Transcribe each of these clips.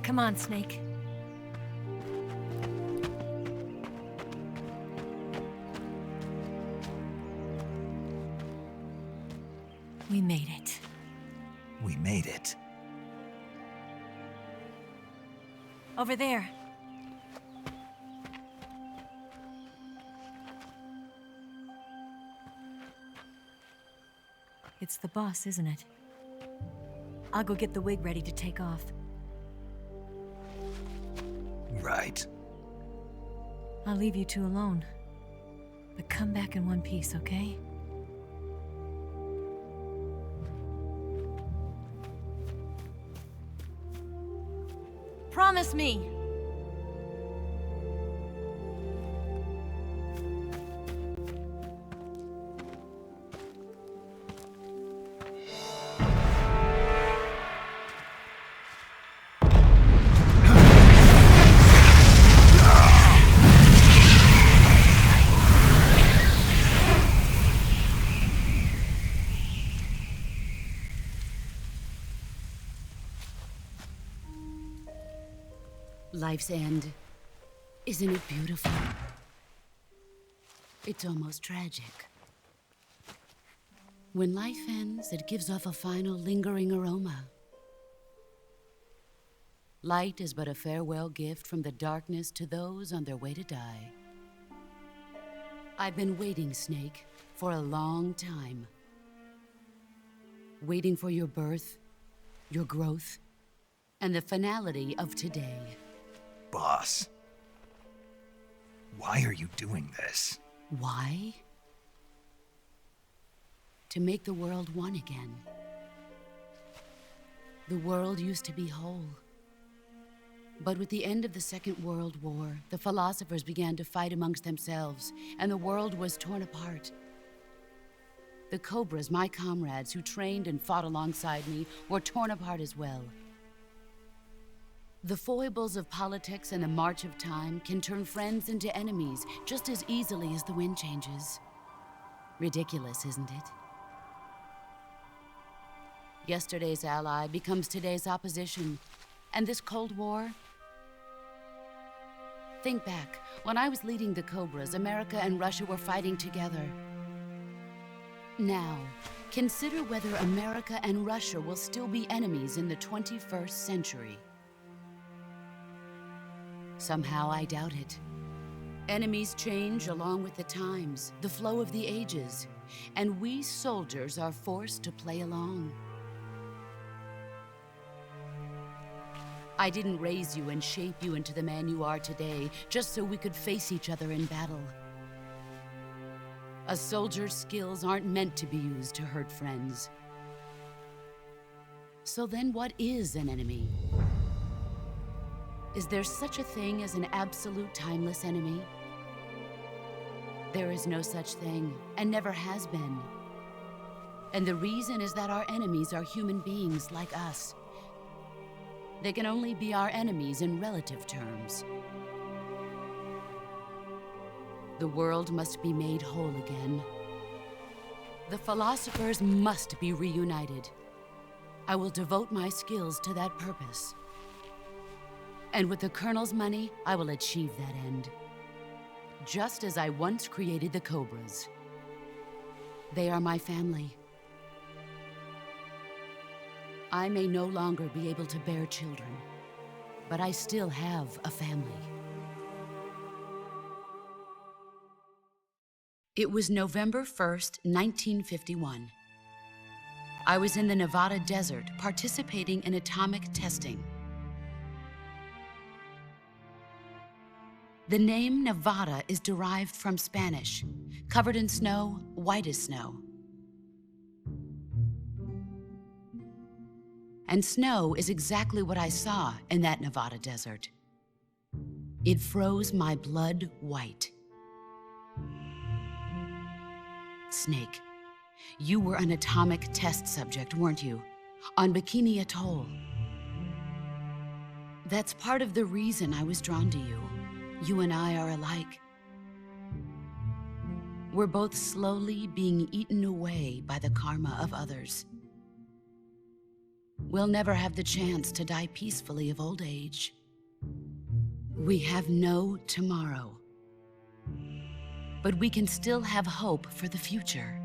Come on, Snake. We made it. We made it. Over there. It's the boss, isn't it? I'll go get the wig ready to take off. Right. I'll leave you two alone. But come back in one piece, okay? Promise me! Life's end. Isn't it beautiful? It's almost tragic. When life ends, it gives off a final lingering aroma. Light is but a farewell gift from the darkness to those on their way to die. I've been waiting, Snake, for a long time. Waiting for your birth, your growth, and the finality of today. Boss. Why are you doing this? Why? To make the world one again. The world used to be whole. But with the end of the Second World War, the philosophers began to fight amongst themselves, and the world was torn apart. The Cobras, my comrades who trained and fought alongside me, were torn apart as well. The foibles of politics and the march of time can turn friends into enemies just as easily as the wind changes. Ridiculous, isn't it? Yesterday's ally becomes today's opposition. And this Cold War? Think back. When I was leading the Cobras, America and Russia were fighting together. Now, consider whether America and Russia will still be enemies in the 21st century. Somehow I doubt it. Enemies change along with the times, the flow of the ages, and we soldiers are forced to play along. I didn't raise you and shape you into the man you are today just so we could face each other in battle. A soldier's skills aren't meant to be used to hurt friends. So then what is an enemy? Is there such a thing as an absolute timeless enemy? There is no such thing, and never has been. And the reason is that our enemies are human beings like us. They can only be our enemies in relative terms. The world must be made whole again. The philosophers must be reunited. I will devote my skills to that purpose. And with the Colonel's money, I will achieve that end. Just as I once created the Cobras. They are my family. I may no longer be able to bear children, but I still have a family. It was November 1st, 1951. I was in the Nevada desert participating in atomic testing. The name Nevada is derived from Spanish, covered in snow, white as snow. And snow is exactly what I saw in that Nevada desert. It froze my blood white. Snake, you were an atomic test subject, weren't you? On Bikini Atoll. That's part of the reason I was drawn to you. You and I are alike. We're both slowly being eaten away by the karma of others. we'll never have the chance to die peacefully of old age. We have no tomorrow. But we can still have hope for the future.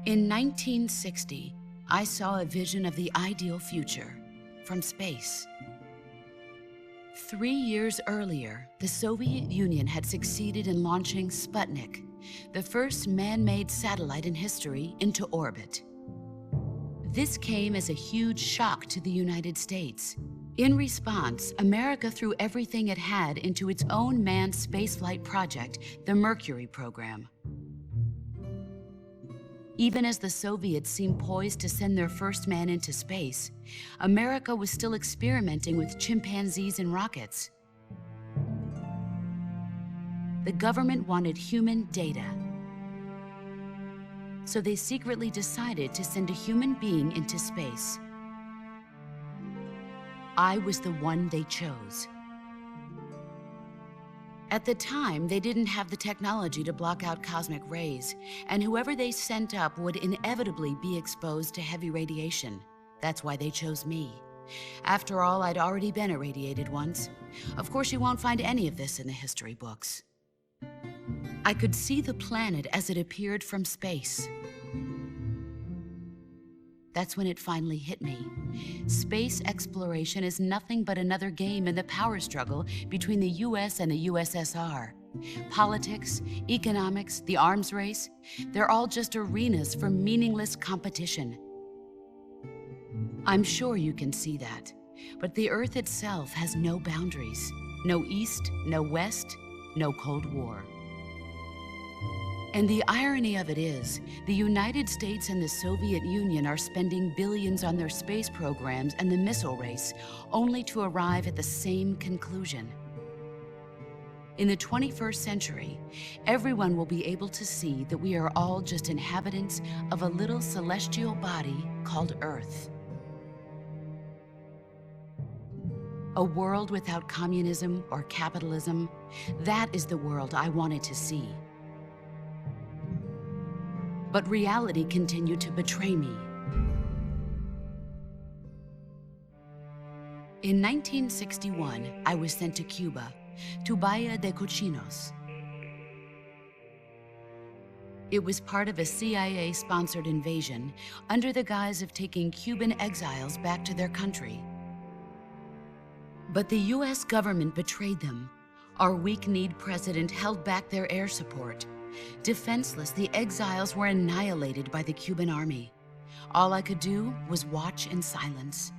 In 1960, I saw a vision of the ideal future from space. 3 years earlier, the Soviet Union had succeeded in launching Sputnik, the first man-made satellite in history, into orbit. This came as a huge shock to the United States. In response, America threw everything it had into its own manned spaceflight project, the Mercury program. Even as the Soviets seemed poised to send their first man into space, America was still experimenting with chimpanzees and rockets. The government wanted human data, so they secretly decided to send a human being into space. I was the one they chose. At the time, they didn't have the technology to block out cosmic rays, and whoever they sent up would inevitably be exposed to heavy radiation. That's why they chose me. After all, I'd already been irradiated once. Of course, you won't find any of this in the history books. I could see the planet as it appeared from space. That's when it finally hit me. Space exploration is nothing but another game in the power struggle between the US and the USSR. Politics, economics, the arms race, they're all just arenas for meaningless competition. I'm sure you can see that, but the Earth itself has no boundaries. No East, no West, no Cold War. And the irony of it is, the United States and the Soviet Union are spending billions on their space programs and the missile race, only to arrive at the same conclusion. In the 21st century, everyone will be able to see that we are all just inhabitants of a little celestial body called Earth. A world without communism or capitalism, that is the world I wanted to see. But reality continued to betray me. In 1961, I was sent to Cuba, to Bahia de Cochinos. It was part of a CIA-sponsored invasion under the guise of taking Cuban exiles back to their country. But the US government betrayed them. Our weak-kneed president held back their air support. Defenseless, the exiles were annihilated by the Cuban army. All I could do was watch in silence.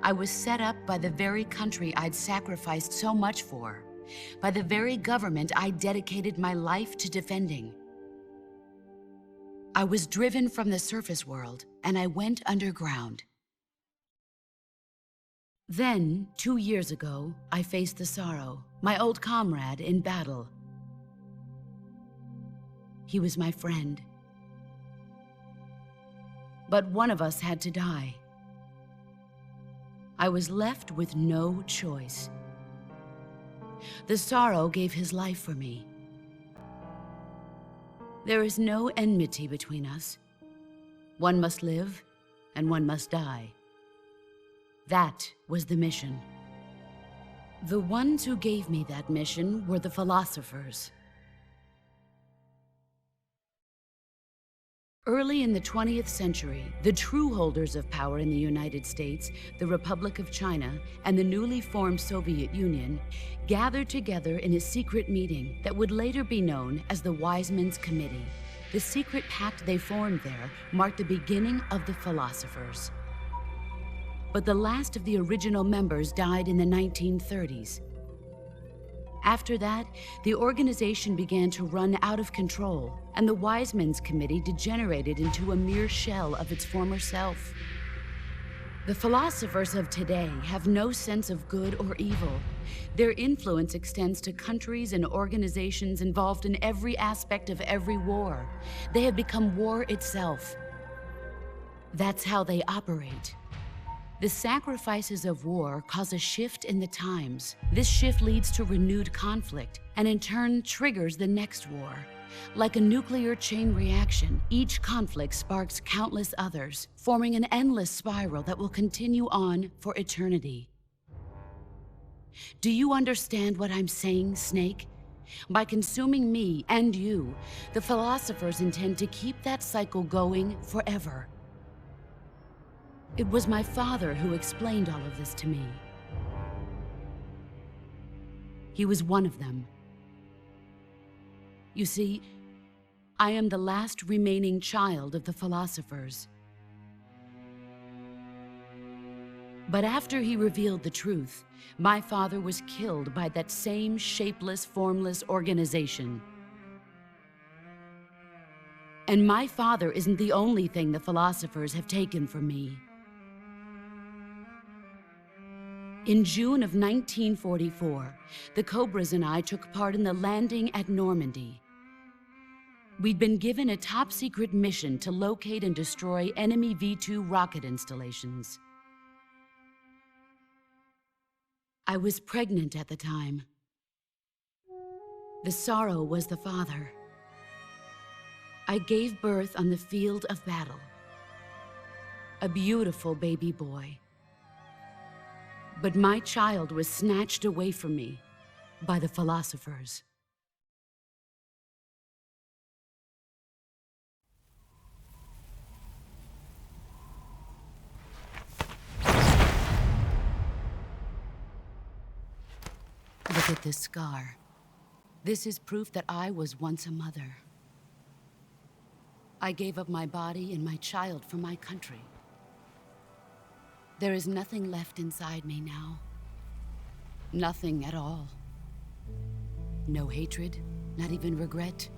I was set up by the very country I'd sacrificed so much for, by the very government I dedicated my life to defending. I was driven from the surface world, and I went underground. Then, 2 years ago, I faced the Sorrow, my old comrade in battle. He was my friend. But one of us had to die. I was left with no choice. The Sorrow gave his life for me. There is no enmity between us. One must live, and one must die. That was the mission. The ones who gave me that mission were the philosophers. Early in the 20th century, the true holders of power in the United States, the Republic of China, and the newly formed Soviet Union gathered together in a secret meeting that would later be known as the Wise Men's Committee. The secret pact they formed there marked the beginning of the philosophers. But the last of the original members died in the 1930s. After that, the organization began to run out of control, and the Wise Men's Committee degenerated into a mere shell of its former self. The philosophers of today have no sense of good or evil. Their influence extends to countries and organizations involved in every aspect of every war. They have become war itself. That's how they operate. The sacrifices of war cause a shift in the times. This shift leads to renewed conflict, and in turn triggers the next war. Like a nuclear chain reaction, each conflict sparks countless others, forming an endless spiral that will continue on for eternity. Do you understand what I'm saying, Snake? By consuming me and you, the philosophers intend to keep that cycle going forever. It was my father who explained all of this to me. He was one of them. You see, I am the last remaining child of the philosophers. But after he revealed the truth, my father was killed by that same shapeless, formless organization. And my father isn't the only thing the philosophers have taken from me. In June of 1944, the Cobras and I took part in the landing at Normandy. We'd been given a top-secret mission to locate and destroy enemy V-2 rocket installations. I was pregnant at the time. The sorrow was the father. I gave birth on the field of battle. A beautiful baby boy. But my child was snatched away from me by the philosophers. Look at this scar. This is proof that I was once a mother. I gave up my body and my child for my country. There is nothing left inside me now. Nothing at all. No hatred, not even regret.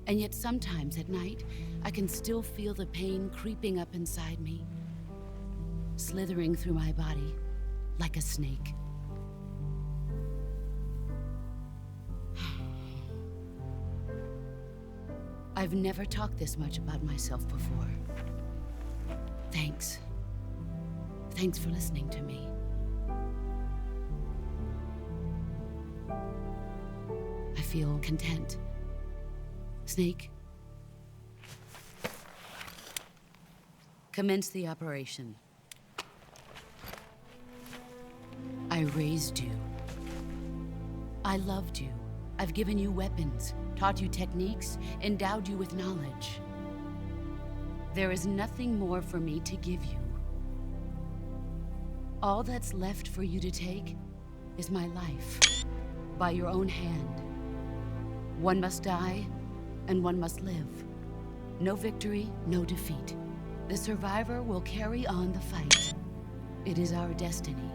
And yet sometimes at night, I can still feel the pain creeping up inside me, slithering through my body like a snake. I've never talked this much about myself before. Thanks. Thanks for listening to me. I feel content. Snake, commence the operation. I raised you. I loved you. I've given you weapons, taught you techniques, endowed you with knowledge. There is nothing more for me to give you. All that's left for you to take is my life, by your own hand. One must die, and one must live. No victory, no defeat. The survivor will carry on the fight. It is our destiny.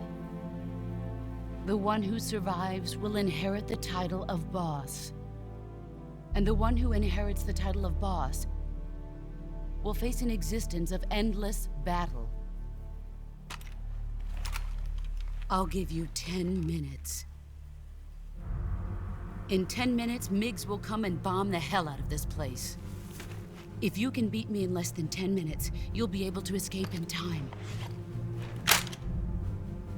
The one who survives will inherit the title of boss. And the one who inherits the title of boss will face an existence of endless battle. I'll give you 10 minutes. In 10 minutes, MiGs will come and bomb the hell out of this place. If you can beat me in less than 10 minutes, you'll be able to escape in time.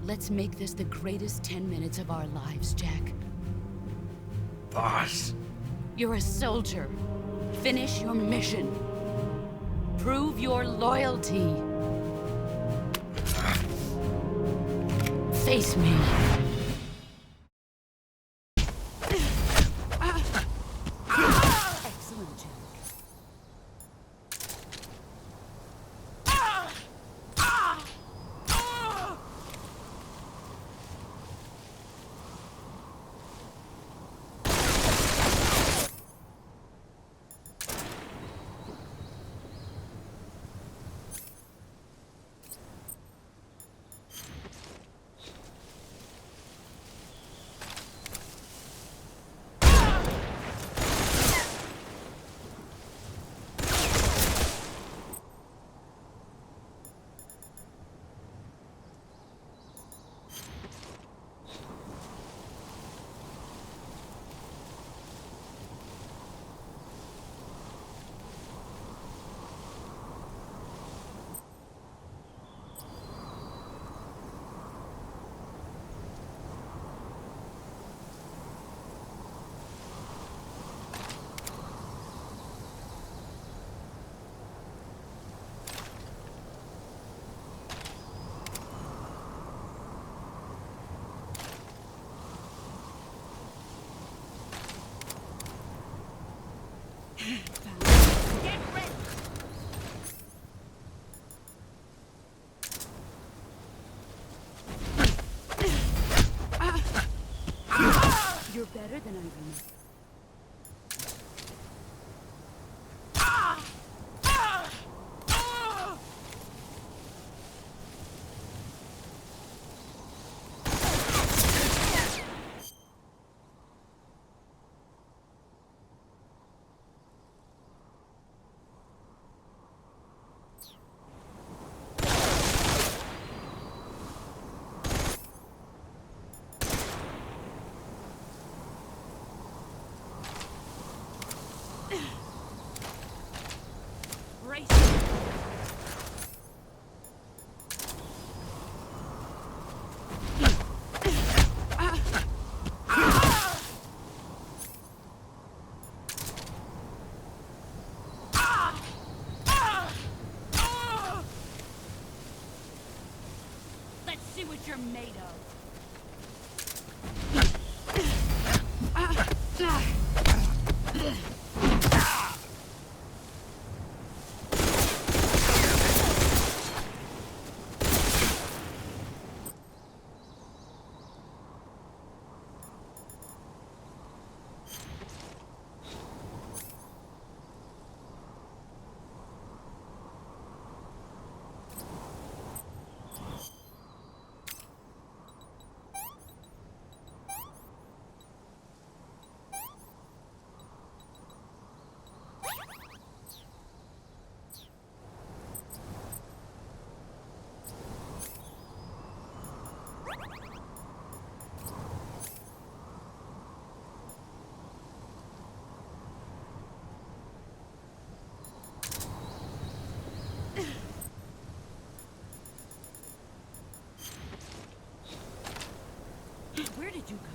Let's make this the greatest 10 minutes of our lives, Jack. Boss. You're a soldier. Finish your mission. Prove your loyalty. Face me. Excellent, Jack. better than I remember. Let's see what you're made of. Where did you go?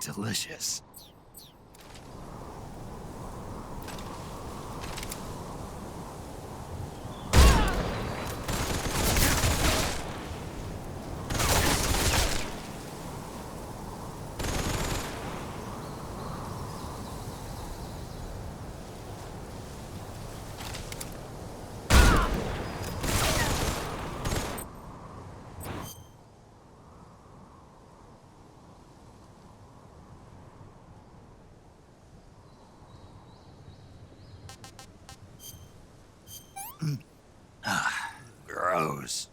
Delicious. Gross.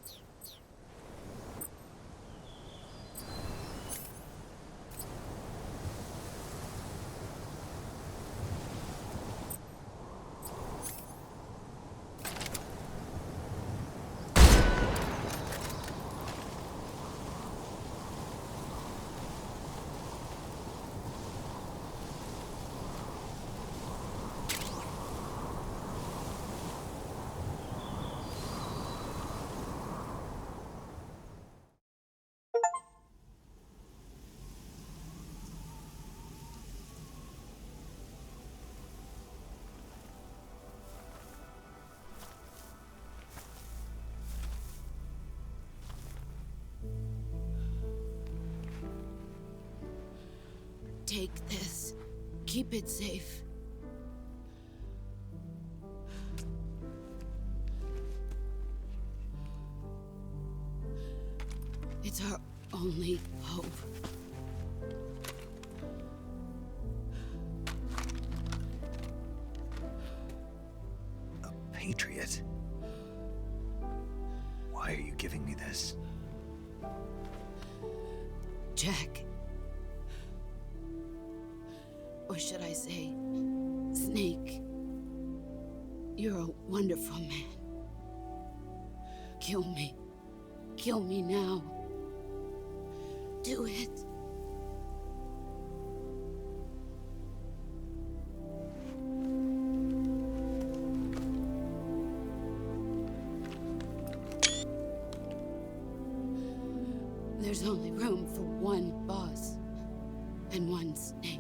Take this. Keep it safe. It's our only hope. A patriot? Why are you giving me this? Jack. Or should I say, Snake? You're a wonderful man. Kill me. Kill me now. Do it. There's only room for one boss and one snake.